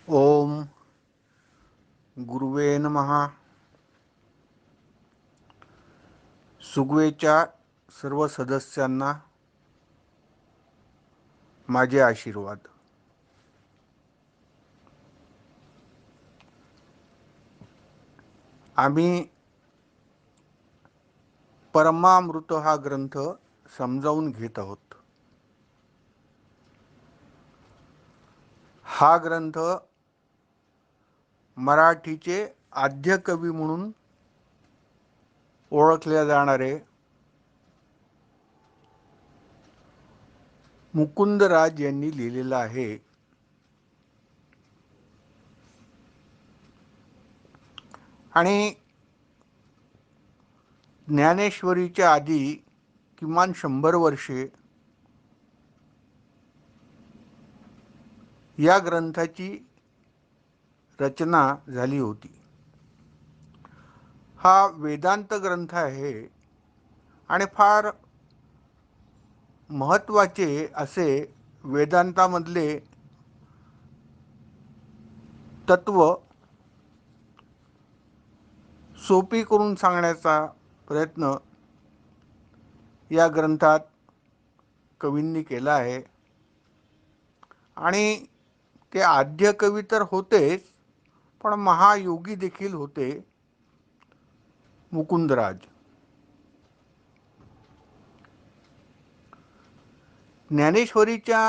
ओम गुरुवे नमः. सुगवेच्या सर्व सदस्यांना माझे आशीर्वाद. आम्ही परमामृत हा ग्रंथ समजावून घेत आहोत. हा ग्रंथ मराठीचे आद्य कवी म्हणून ओळखले जाणारे मुकुंदराज यांनी लिहिलेला आहे. आणि ज्ञानेश्वरीच्या आधी किमान 100 वर्षे या ग्रंथाची रचना झाली होती. हा वेदांत ग्रंथ आहे आणि फार महत्त्वाचे असे वेदांतामधले तत्व सोपी करून सांगण्याचा प्रयत्न या ग्रंथात कवींनी केला आहे. आणि ते आद्य कवी तर होतेच, पण महायोगी देखील होते मुकुंदराज. ज्ञानेश्वरीच्या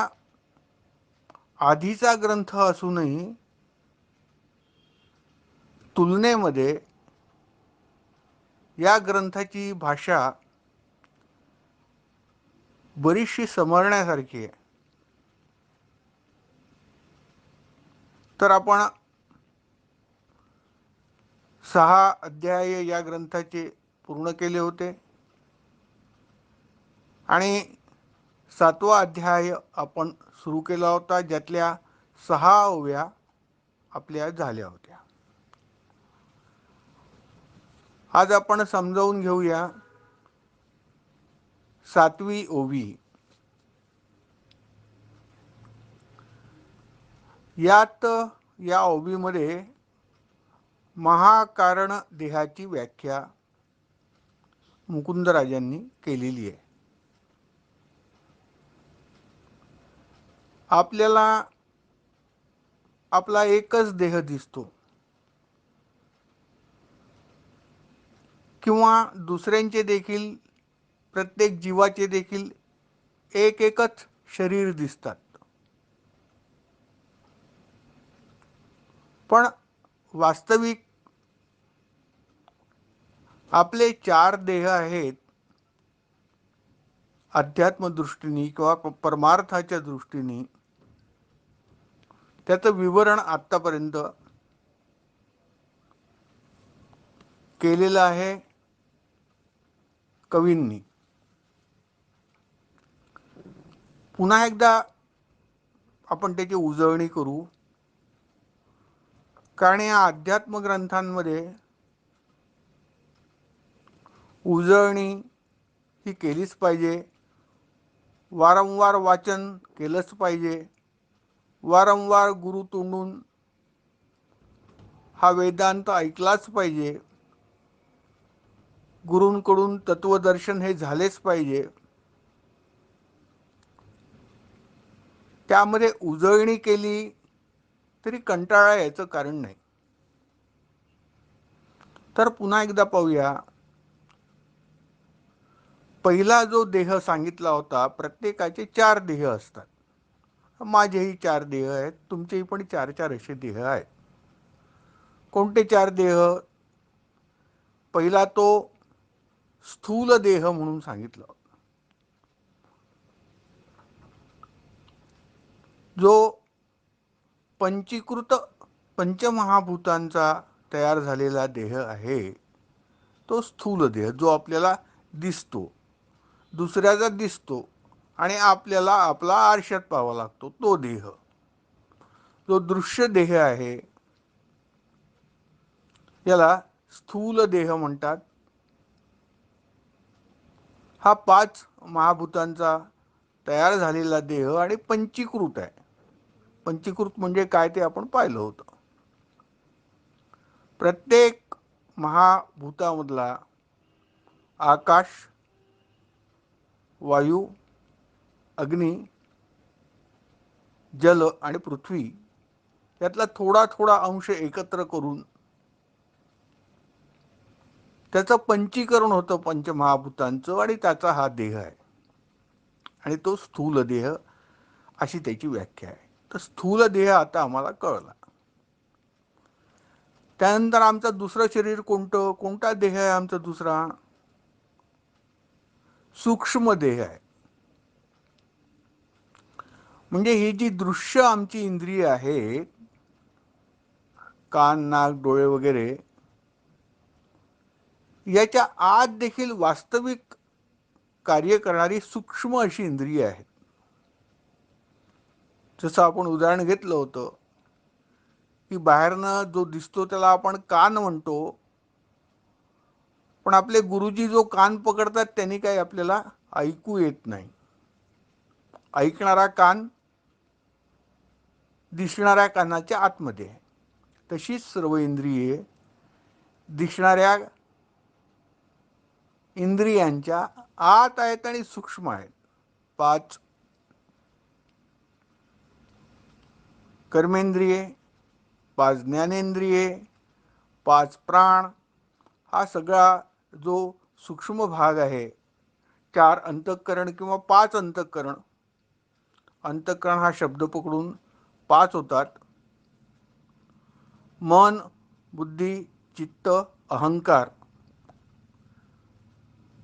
आधीचा ग्रंथ असूनही तुलनेमध्ये या ग्रंथाची भाषा बरीचशी समजण्यासारखी आहे. तर आपण 6 अध्याय या ग्रंथाचे पूर्ण केले होते आणि 7वा अध्याय आपण सुरू केला होता, ज्यातल्या 6 ओव्या आपल्या झाल्या होत्या. आज आपण समजावून घेऊया 7वी ओवी. यात या ओवीमध्ये महाकारण देहाची व्याख्या मुकुंदराजांनी केलेली आहे. आपल्याला आपला एकच देह दिसतो किंवा दुसऱ्यांचे देखील, प्रत्येक जीवाचे देखील एकच शरीर दिसतात. पण वास्तविक आपले 4 देह आहेत. अध्यात्मदृष्टीने किंवा परमार्थाच्या दृष्टीने त्याचं विवरण आत्तापर्यंत केलेलं आहे कवींनी. पुन्हा एकदा आपण त्याची उजळणी करू, कारण या अध्यात्म ग्रंथांमध्ये उजळणी ही केलीच पाहिजे. वारंवार वाचन केलंच पाहिजे. वारंवार गुरु तोंडून हा वेदांत ऐकलाच पाहिजे. गुरूंकडून तत्वदर्शन हे झालेच पाहिजे. त्यामध्ये उजळणी केली तरी कंटाळा यायचं कारण नाही. तर पुन्हा एकदा पाहूया. पहिला जो देह सांगितला होता, प्रत्येकाचे 4 देह असतात. माझेही 4 देह आहेत, तुमचेही पण 4 असे देह आहेत. कोणते 4 देह? पहिला तो स्थूल देह म्हणून सांगितला होता, जो पंचीकृत पंचमहाभूतांचा तयार झालेला देह आहे. तो स्थूल देह जो आपल्याला दिसतो, दुसऱ्याचा दिसतो आणि आपल्याला आपला आरशात पाहावा लागतो, तो देह. जो दृश्य देह आहे याला स्थूल देह म्हणतात. हा 5 महाभूतांचा तयार झालेला देह आणि पंचीकृत आहे. पंचीकृत म्हणजे काय ते आपण पाहिलं होतं. प्रत्येक महाभूतामधला आकाश, वायू, अग्नी, जल आणि पृथ्वी यातला थोडा थोडा अंश एकत्र करून त्याचं पंचीकरण होतं पंचमहाभूतांचं, आणि त्याचा हा देह आहे, आणि तो स्थूल देह अशी त्याची व्याख्या आहे. तर स्थूल देह आता आम्हाला कळला. त्यानंतर आमचं दुसरं शरीर कोणतं, कोणता देह आहे आमचा दुसरा? सूक्ष्म देह आहे. म्हणजे ही जी दृश्य आमची इंद्रिय आहे, कान, नाक, डोळे वगैरे, याच्या आत देखील वास्तविक कार्य करणारी सूक्ष्म अशी इंद्रिय आहेत. जसं आपण उदाहरण घेतलं होतं की बाहेरनं जो दिसतो त्याला आपण कान म्हणतो, पण आपले गुरुजी जो कान पकडतात त्यांनी काही आपल्याला ऐकू येत नाही. ऐकणारा कान दिसणाऱ्या कानाच्या आतमध्ये आहे. तशीच सर्व इंद्रिये दिसणाऱ्या इंद्रियांच्या आत आहेत आणि सूक्ष्म आहेत. 5 कर्मेंद्रिये, 5 ज्ञानेंद्रिये, 5 प्राण, हा सगळा जो सूक्ष्म भाग आहे. 4 अंतःकरण किंवा 5 अंतःकरण. अंतःकरण हा शब्द पकडून 5 होतात. मन, बुद्धी, चित्त, अहंकार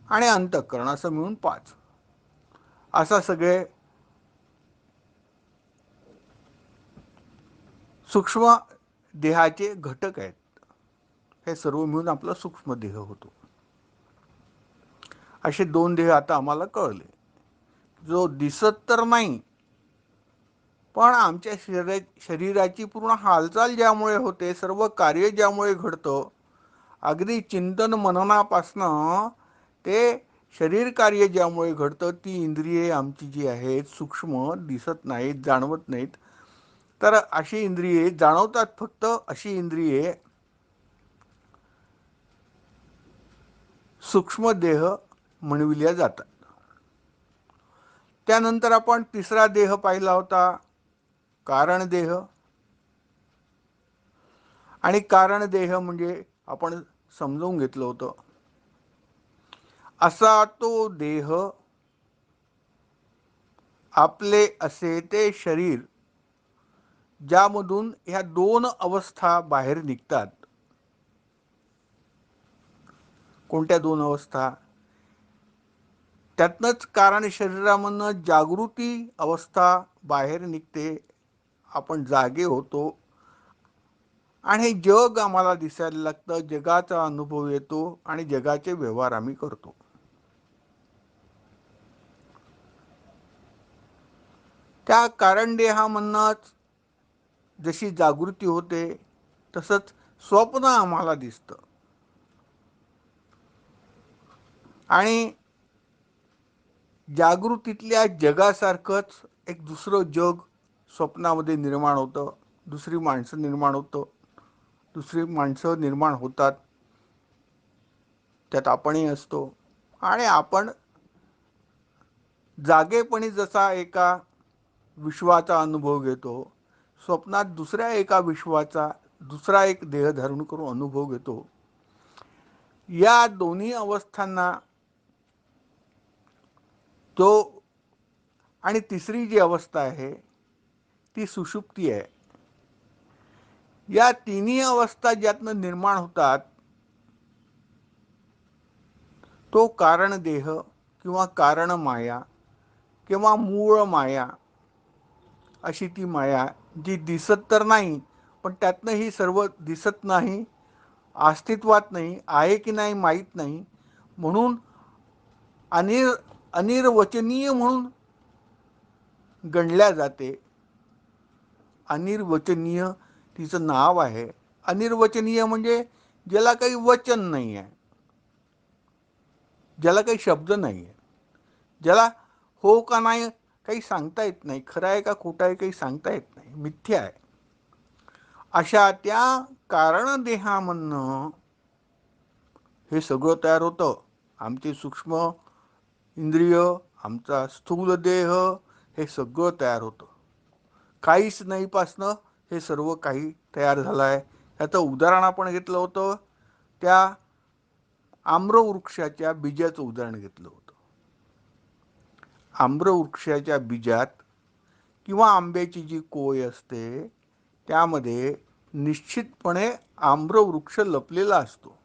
आणि अंतःकरण असं मिळून 5. असा सगळे सूक्ष्म देहाचे घटक आहेत. हे सर्व मिळून आपला सूक्ष्म देह होतो. असे 2 देह आता आम्हाला कळले. जो दिसत तर नाही, पण आमच्या शरीराची पूर्ण हालचाल ज्यामुळे होते, सर्व कार्य ज्यामुळे घडतं, अगदी चिंतन मननापासनं ते शरीर कार्य ज्यामुळे घडतं, ती इंद्रिये आमची जी आहेत सूक्ष्म, दिसत नाहीत, जाणवत नाहीत. तर अशी इंद्रिये जाणवतात फक्त अशी इंद्रिये सूक्ष्म देह म्हणविल्या जातात. त्यानंतर आपण तिसरा देह पाहिला होता, कारण देह. आणि कारण देह म्हणजे आपण समजून घेतलं होतं, असा तो देह आपले असे ते शरीर ज्यामधून ह्या 2 अवस्था बाहेर निघतात. कोणत्या 2 अवस्था? त्यातनंच कारण शरीरामधनं जागृती अवस्था बाहेर निघते, आपण जागे होतो, आणि जग आम्हाला दिसायला लागतं, जगाचा अनुभव येतो आणि जगाचे व्यवहार आम्ही करतो. त्या कारण देहामधनंच जशी जागृती होते, तसंच स्वप्न आम्हाला दिसतं, आणि जागृतीतल्या जगासारखंच एक दुसरं जग स्वप्नामध्ये निर्माण होतं. दुसरी माणसं निर्माण होतं, दुसरी माणसं निर्माण होतात, त्यात आपणही असतो. आणि आपण जागेपणी जसा एका विश्वाचा अनुभव घेतो, स्वप्नात दुसऱ्या एका विश्वाचा दुसरा एक देह धारण करून अनुभव घेतो. या दोन्ही अवस्थांना तो, आणि तिसरी जी अवस्था आहे ती सुषुप्ती आहे. या तिन्ही अवस्था ज्यातनं निर्माण होतात, तो कारण देह किंवा कारण माया किंवा मूळ माया अशी ती माया जी दिसत तर नाही, पण त्यातनं ही सर्व दिसत नाही, अस्तित्वात नाही, आहे की नाही माहीत नाही, म्हणून अनिर्वचनीय म्हणून गणल्या जाते. अनिर्वचनीय तिचं नाव आहे. अनिर्वचनीय म्हणजे ज्याला काही वचन नाही आहे, ज्याला काही शब्द नाही आहे, ज्याला हो का नाही काही सांगता येत नाही, खरं आहे का खोटं आहे काही सांगता येत नाही, मिथ्या आहे. अशा त्या कारणदेहामधनं हे सगळं तयार होतं. आमचे सूक्ष्म इंद्रिय, आमचा स्थूल देह, हे सगळं तयार होतं. काहीच नाहीपासनं हे सर्व काही तयार झालं आहे. याचं उदाहरण आपण घेतलं होतं, त्या आम्रवृक्षाच्या बीजाचं उदाहरण घेतलं होतं. आम्रवृक्षाच्या बीजात किंवा आंब्याची जी कोय असते त्यामध्ये निश्चितपणे आम्रवृक्ष लपलेला असतो.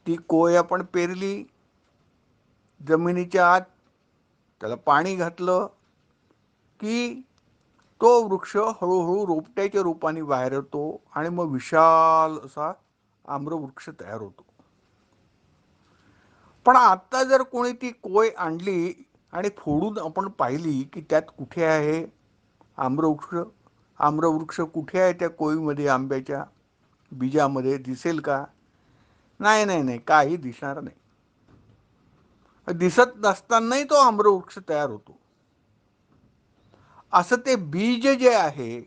ती कोय आपण पेरली जमिनीच्या आत, त्याला पाणी घातलं की तो वृक्ष हळूहळू रोपट्याच्या रूपाने बाहेर येतो आणि मग विशाल असा आम्रवृक्ष तयार होतो. पण आता जर कोणी ती कोय आणली आणि फोडून आपण पाहिली की त्यात कुठे आहे आम्रवृक्ष, आम्रवृक्ष कुठे आहे त्या कोयीमध्ये, आंब्याच्या बीजामध्ये दिसेल का? नाही नाही नाही, काही दिसणार नाही. दिसत नसतानाही तो आम्रवृक्ष तयार होतो. असं ते बीज जे आहे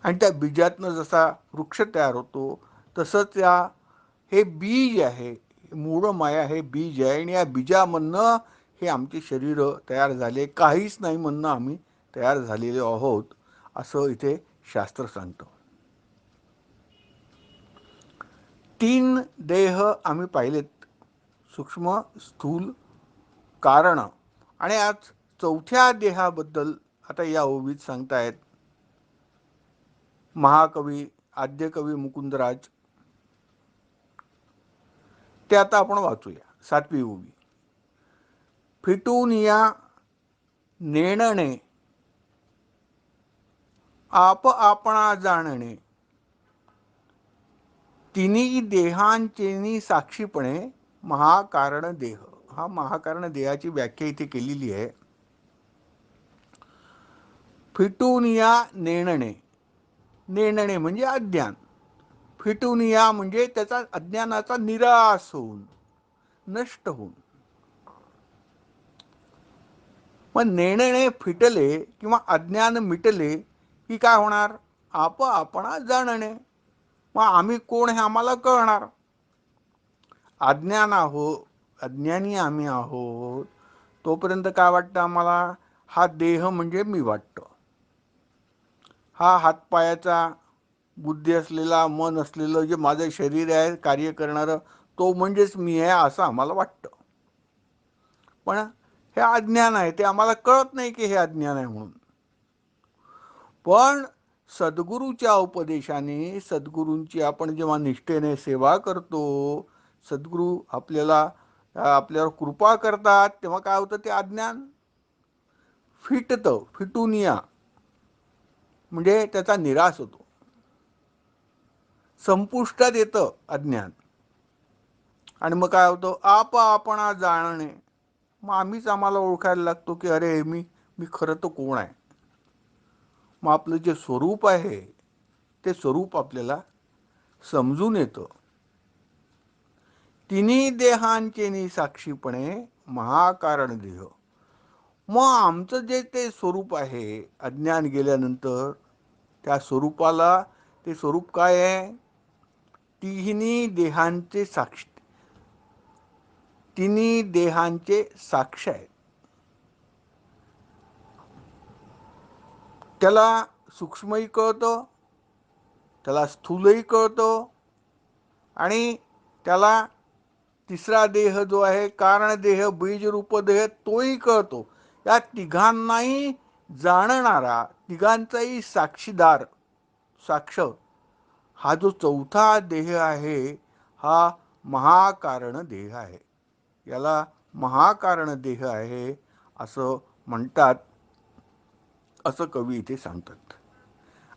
आणि त्या बीजातनं जसा वृक्ष तयार होतो तसंच हे बीज आहे, मूळ माया हे बीज आहे आणि या बीजामधनं हे आमचे शरीर तयार झाले, काहीच नाही म्हणणं आम्ही तयार झालेले आहोत, असं इथे शास्त्र सांगतं. 3 देह आम्ही पाहिलेत, सूक्ष्म, स्थूल, कारण. आणि आज 4थ्या देहाबद्दल आता या ओवीत सांगतायत महाकवी आद्यकवी मुकुंदराज. ते आता आपण वाचूया. 7वी ओवी. फिटून या नेणणे आप आपणा जाणणे, तिन्ही देहांचेनी साक्षीपणे महाकारण देह. हा महाकारण देहाची व्याख्या इथे केलेली आहे. फिटून या नेणणे, नेणणे म्हणजे अज्ञान, फिटून या म्हणजे त्याचा अज्ञानाचा निराश होऊन, नष्ट होऊन. मग नेणणे फिटले किंवा अज्ञान मिटले की काय होणार? आप आपणा जाणणे. मग आम्ही कोण हे आम्हाला कळणार. अज्ञानी आम्ही आहोत तोपर्यंत काय वाटतं आम्हाला? हा देह म्हणजे मी वाटतं, हा हातपायाचा बुद्धी असलेला, मन असलेलं जे माझं शरीर आहे कार्य करणारं, तो म्हणजेच मी आहे असं आम्हाला वाटतं. पण हे अज्ञान आहे, ते आम्हाला कळत नाही की हे अज्ञान आहे म्हणून. पण सद्गुरूच्या उपदेशाने, सद्गुरूंची आपण जेव्हा निष्ठेने सेवा करतो, सद्गुरू आपल्यावर कृपा करतात, तेव्हा काय होतं? ते अज्ञान फिटतं. फिटून या म्हणजे त्याचा निराश होतो, संपुष्टात येतं अज्ञान. आणि मग काय होतं? आप आपणा जाणणे. मग आम्हीच आम्हाला ओळखायला लागतो की अरे मी खरं तर कोण आहे. मग आपलं जे स्वरूप आहे ते स्वरूप आपल्याला समजून येतं. तिन्ही देहांचेनी साक्षीपणे महाकारण देह. मग आमचं जे ते स्वरूप आहे अज्ञान गेल्यानंतर, त्या स्वरूपाला, ते स्वरूप काय आहे? तिन्ही देहांचे साक्ष, तिन्ही देहांचे साक्ष आहे. त्याला सूक्ष्मही कळतं, त्याला स्थूलही कळतं आणि त्याला तिसरा देह जो आहे कारण देह, बीज रूप देह, तोही कळतो. या तिघांनाही जाणणारा, तिघांचाही साक्षीदार, साक्ष, हा जो 4था देह आहे हा महाकारण देह आहे. याला महाकारण देह आहे असं म्हणतात, असं कवी इथे सांगतात.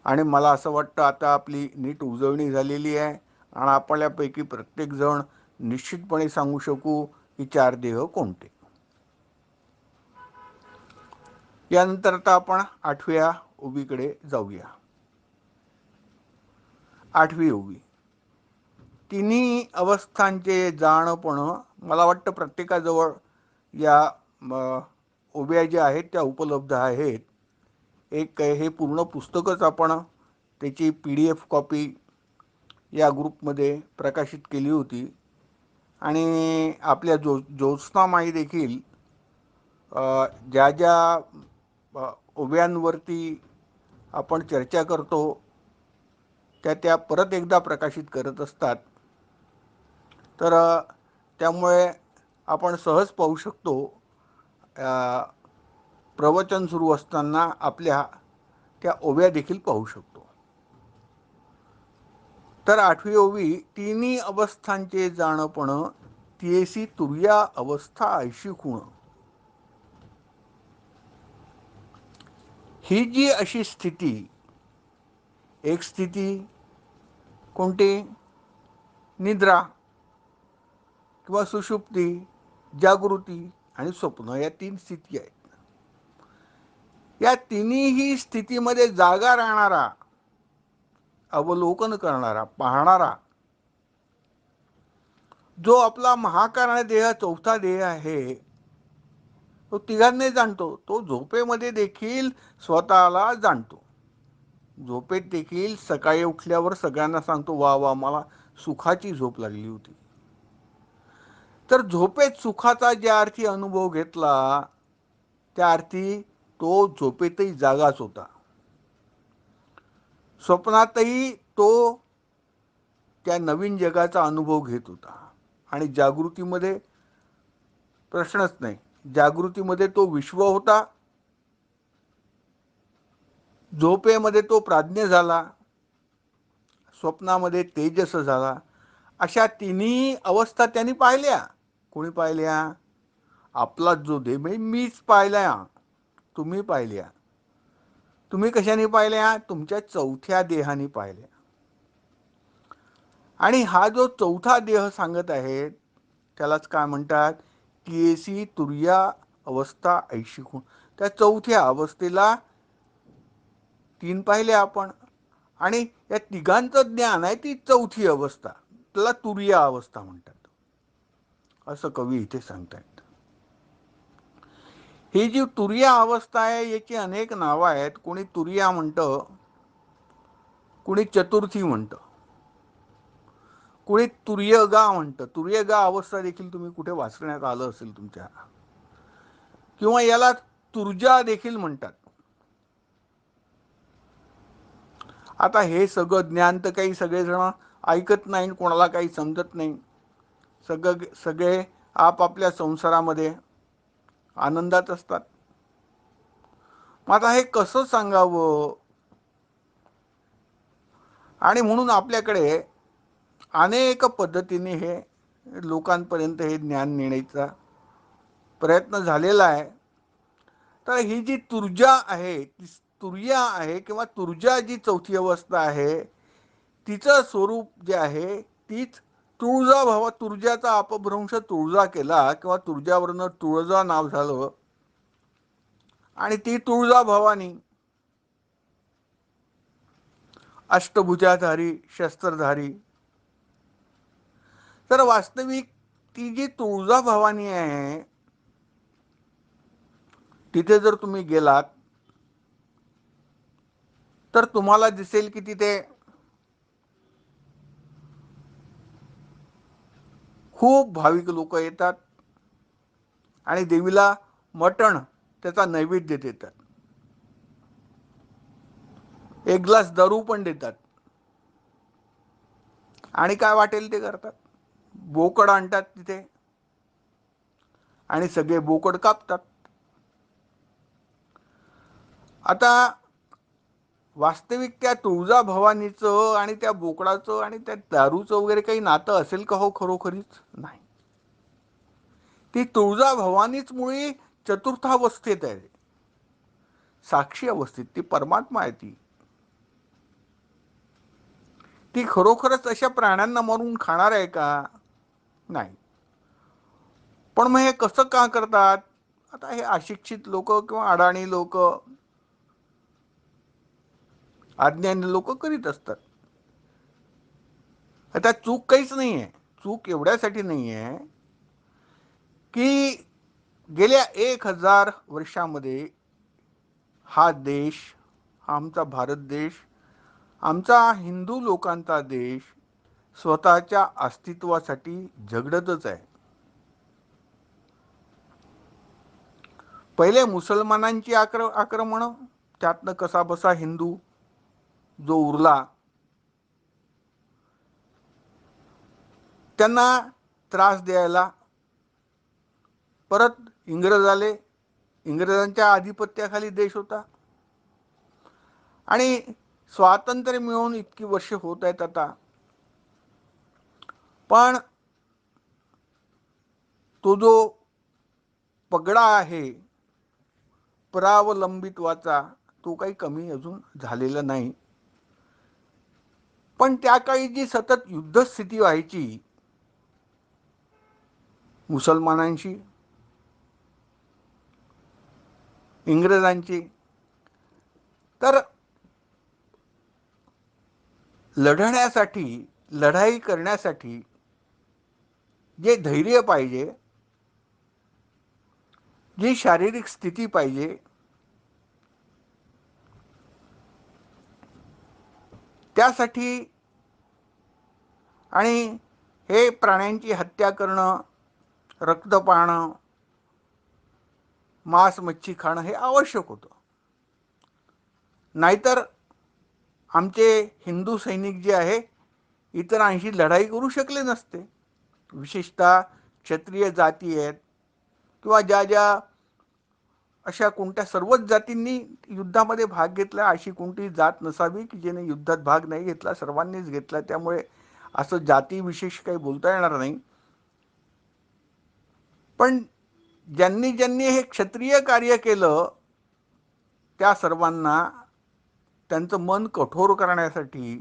आणि मला असं वाटतं आता आपली नीट उजळणी झालेली आहे आणि आपल्यापैकी प्रत्येक जण निश्चितपणे सांगू शकू की 4 देह कोणते. यानंतर आता आपण 8व्या ओवीकडे जाऊया. 8वी ओवी. तिन्ही अवस्थांचे जाणपण मला वाटतं प्रत्येकाजवळ या ओव्या ज्या आहेत त्या उपलब्ध आहेत. एक हे पूर्ण पुस्तकच आपण त्याची PDF कॉपी या ग्रुपमध्ये प्रकाशित केली होती आणि आपल्या ज्योत्स्नामाई देखील ज्या ज्या ओव्यांवरती आपण चर्चा करतो त्या परत एकदा प्रकाशित करत असतात. तर त्यामुळे आपण सहज पाहू शकतो. प्रवचन सुरू असताना आपल्या त्या ओव्या देखील पाहू शकतो. तर 8वी ओवी, तिन्ही अवस्थांचे जाणपण, तियेसी तुर्या अवस्था ऐशी खुण. ही जी अशी स्थिती, एक स्थिती कोणती? निद्रा किंवा सुषुप्ती, जागृती आणि स्वप्न, या 3 स्थिती आहेत. या तिन्ही स्थितीमध्ये जागा राहणारा, अवलोकन करणारा, पाहणारा जो आपला महाकारण देह, चौथा देह आहे, तो तिघांनी जाणतो. तो झोपेमध्ये देखील स्वतःला जाणतो. झोपेत देखील सकाळी उठल्यावर सगळ्यांना सांगतो, वा वा मला सुखाची झोप लागली होती. तर झोपेत सुखाचा ज्या अर्थी अनुभव घेतला, त्या अर्थी तो झोपेतही जागाच होता. स्वप्नातही तो त्या नवीन जगाचा अनुभव घेत होता. आणि जागृतीमध्ये प्रश्नच नाही. जागृतीमध्ये तो विश्व होता, झोपेमध्ये तो प्राज्ञ झाला, स्वप्नामध्ये तेजस झाला. अशा तिन्ही अवस्था त्यांनी पाहिल्या. कोणी पाहिल्या? आपला जो देह, मीच पाहिल्या, तुम्ही पाहिल्या. तुम्ही कशाने पाहिल्या? तुमच्या चौथ्या देहाने पाहिल्या. आणि हा जो चौथा देह सांगत आहे त्यालाच काय म्हणतात? तियेसी तुर्या अवस्था ऐशी खुण. त्या चौथ्या अवस्थेला 3 पाहिले आपण, आणि या तिघांचं ज्ञान आहे ती चौथी अवस्था, त्याला तुर्या अवस्था म्हणतात, असं कवी इथे सांगतायत. ही जी तुर्या अवस्था आहे याची अनेक नावं आहेत. कोणी तुर्या म्हणतं, कोणी चतुर्थी म्हणतं, कोणी तुर्यगा म्हणतं. तुर्यगा अवस्था देखील तुम्ही कुठे वाचण्यात आलं असेल तुमच्या, किंवा याला तुर्जा देखील म्हणतात. आता हे सगळं ज्ञान तर काही सगळेजण ऐकत नाही, कोणाला काही समजत नाही. सगळे आपापल्या संसारामध्ये आनंदात असतात. मग आता हे कसं सांगावं? आणि म्हणून आपल्याकडे अनेक पद्धतीने हे लोकांपर्यंत हे ज्ञान नेण्याचा प्रयत्न झालेला आहे. तर ही जी तुर्जा आहे, तुर्या आहे किंवा तुर्जा जी चौथी अवस्था आहे, तिचं स्वरूप जे आहे तीच तुळजा भावा. तुर्जाचा अपभ्रंश तुळजा केला किंवा तुर्जावरनं तुळजा नाव झालं, आणि ती तुळजा भवानी, अष्टभुजाधारी, शस्त्रधारी. तर वास्तविक ती जी तुळजा भवानी आहे, तिथे जर तुम्ही गेलात तर तुम्हाला दिसेल की तिथे खूप भाविक लोक येतात आणि देवीला मटण, त्याचा नैवेद्य देतात. एक ग्लास दारू पण देतात, आणि काय वाटेल ते करतात. बोकड आणतात तिथे आणि सगळे बोकड कापतात. आता वास्तविक त्या तुळजा भवानीचं आणि त्या बोकडाचं आणि त्या दारूचं वगैरे काही नातं असेल का हो? खरोखरीच नाही. ती तुळजा भवानीच मुळी चतुर्थावस्थेत आहे, साक्षी अवस्थेत. ती परमात्मा आहे. ती खरोखरच अशा प्राण्यांना मारून खाणार आहे का? नाही. पण मग हे कसं का करतात? आता हे अशिक्षित लोक किंवा अडाणी लोक, अज्ञानी लोक करीत असतात. आता चूक काहीच नाही आहे. चूक एवढ्यासाठी नाही आहे की गेल्या 1000 वर्षामध्ये हा देश, आमचा भारत देश, आमचा हिंदू लोकांचा देश स्वतःच्या अस्तित्वासाठी झगडतच आहे. पहिले मुसलमानांची आक्रमण, त्यातनं कसा बसा हिंदू जो उरला त्यांना त्रास द्यायला परत इंग्रज आले. इंग्रजांच्या आधिपत्याखाली देश होता आणि स्वातंत्र्य मिळून इतकी वर्ष होत आहेत आता, पण तो जो पगडा आहे परावलंबित्वाचा तो काही कमी अजून झालेला नाही. पण त्या काळी जी सतत युद्धस्थिती व्हायची मुसलमानांशी इंग्रजांची, तर लढण्यासाठी, लढाई करण्यासाठी जे धैर्य पाहिजे, जी शारीरिक स्थिती पाहिजे, त्यासाठी आणि हे प्राण्यांची हत्या करणं, रक्त पाहणं, मांस मच्छी खाणं हे आवश्यक होतं. नाहीतर आमचे हिंदू सैनिक जे आहे इतरांशी लढाई करू शकले नसते. विशेषतः क्षत्रिय जाती आहेत किंवा ज्या ज्या अशा कोणत्या सर्वच जातींनी युद्धामध्ये भाग घेतला, अशी कोणती जात नसावी की ज्याने युद्धात भाग नाही घेतला, सर्वांनीच घेतला. त्यामुळे असं जाती विशेष काही बोलता येणार नाही. पण ज्यांनी ज्यांनी हे क्षत्रिय कार्य केलं त्या सर्वांना त्यांचं मन कठोर करण्यासाठी,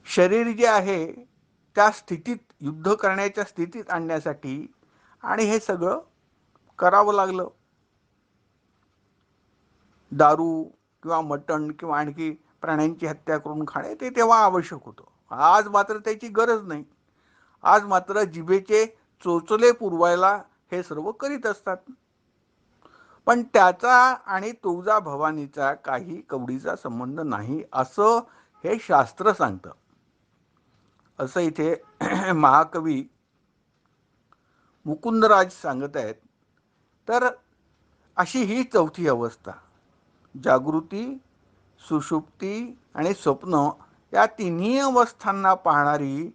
शरीर जे आहे त्या स्थितीत, युद्ध करण्याच्या स्थितीत आणण्यासाठी आणि हे सगळं करावं लागलं. दारू किंवा मटण किंवा आणखी प्राण्यांची हत्या करून खाणे ते तेव्हा आवश्यक होतं. आज मात्र त्याची गरज नाही. आज मात्र जिभेचे चोचले पुरवायला हे सर्व करीत असतात. पण त्याचा आणि तुळजाभवानीचा काही कवडीचा संबंध नाही असं हे शास्त्र सांगतं. असं इथे महाकवी मुकुंदराज सांगत आहेत. तर अशी ही चौथी अवस्था, जागृती, सुषुप्ती आणि स्वप्न या तिन्ही अवस्थांना पाहणारी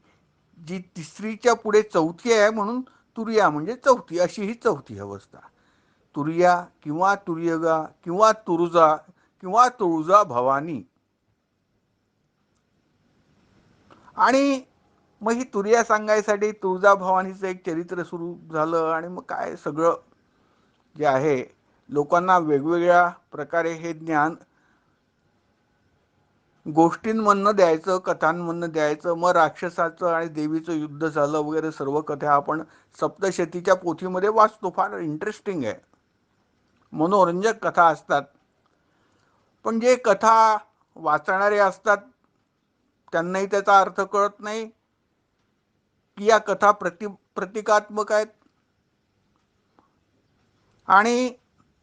जी तिसरीच्या पुढे चौथी आहे, म्हणून तुरिया म्हणजे चौथी, अशी ही चौथी अवस्था. तुरिया किंवा तुर्यगा किंवा तुरुजा किंवा तुळजा भवानी. आणि मग ही तुरिया सांगायसाठी तुळजाभवानीचं एक चरित्र सुरू झालं आणि मग काय सगळं जे आहे लोकांना वेगवेगळ्या प्रकारे हे ज्ञान गोष्टींमधनं द्यायचं, कथांमधनं द्यायचं. मग राक्षसाचं आणि देवीचं युद्ध झालं वगैरे सर्व कथा आपण सप्तशतीच्या पोथीमध्ये वाचतो. फार इंटरेस्टिंग आहे, मनोरंजक कथा असतात. पण जे कथा वाचणारे असतात त्यांनाही त्याचा अर्थ कळत नाही की या कथा प्रतिकात्मक आहेत आणि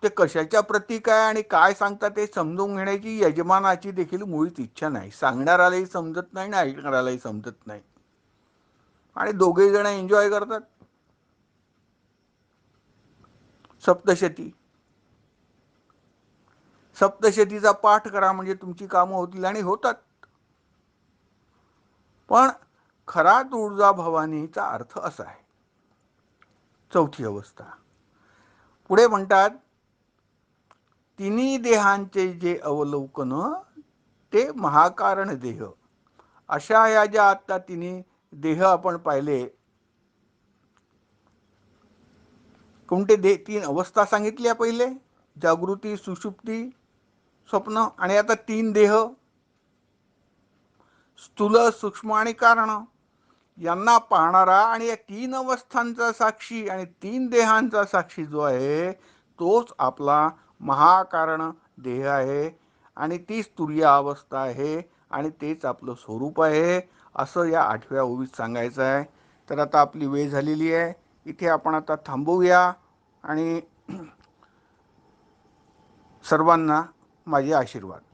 ते कशाच्या प्रतीक आहे आणि काय सांगतात ते समजून घेण्याची यजमानाची देखील मुळीच इच्छा नाही. सांगणाऱ्यालाही समजत नाही आणि ऐकणाऱ्यालाही समजत नाही आणि दोघेही जण एन्जॉय करतात. सप्तशती, सप्तशतीचा पाठ करा म्हणजे तुमची कामं होतील आणि होतात. पण खरा तुळजाभवानीचा अर्थ असा आहे. चौथी अवस्था पुढे म्हणतात, तिन्ही देहांचे जे अवलोकन ते महाकारण देह. अशा या ज्या आता तिन्ही देह आपण पाहिले, कोणते तीन अवस्था सांगितल्या पहिले, जागृती, सुषुप्ती, स्वप्न, आणि आता तीन देह, स्थूल, सूक्ष्म आणि कारण, यांना पाहणारा आणि या तीन अवस्थांचा साक्षी आणि तीन देहांचा साक्षी जो आहे तोच आपला महाकारण देह आहे आणि तीच तुर्य अवस्था आहे आणि तेच आपलं स्वरूप आहे असं या 8व्या ओवीत सांगायचं आहे. तर आता आपली वेळ झालेली आहे, इथे आपण आता थांबवूया आणि सर्वांना माझे आशीर्वाद.